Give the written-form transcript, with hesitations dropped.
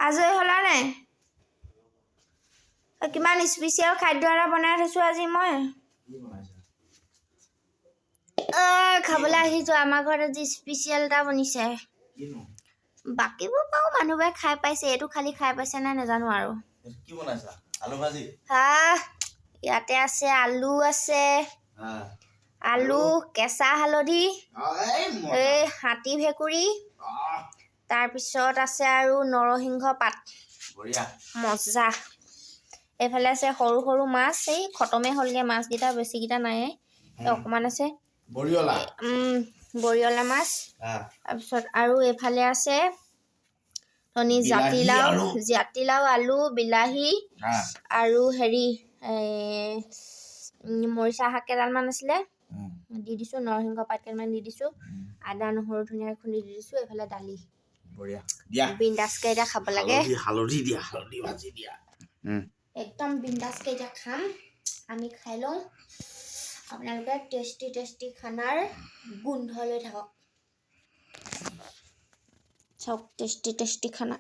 আজৰি হ'লা নাই কিমান স্পেচিয়েল খাদ্য এটা বনাই থৈছোঁ আজি মই খাবলৈ আহিছোঁ আমাৰ ঘৰত আজি স্পেচিয়েল এটা বনিছে বাকীবোৰ পাওঁ মানুহবোৰে খাই পাইছে এইটো খালি খাই পাইছে নাই নাজানো আৰু কি বনাইছা আলু ভাজি ইয়াতে আছে আলু আছে আলু কেঁচা হালধি এই হাতী ভেকুৰী তাৰপিছত আছে আৰু নৰসিংহ পাত মজা এইফালে আছে সৰু সৰু মাছ এই খতমে হ'লগে মাছকেইটা বেছিকেইটা নাই অকণমান আছে বৰিয়লা মাছ তাৰপিছত আৰু এইফালে আছে জাতিলাও আলু বিলাহী আৰু হেৰি মৰিচা শাক কেইডালমান আছিলে দি দিছোঁ নৰসিংহ পাত কেইটামান দি দিছোঁ আদা নহৰু ধুনীয়াকৈ খুন্দি দি দিছোঁ এইফালে দালি বিন্দাছকৈ এতিয়া খাব লাগে হালধি ভাজি দিয়া একদম বিন্দাছকৈ এতিয়া খাম আমি খাই লওঁ আপোনালোকে টেষ্টি খানাৰ গোন্ধ লৈ থাকক চাওক টেষ্টি খানা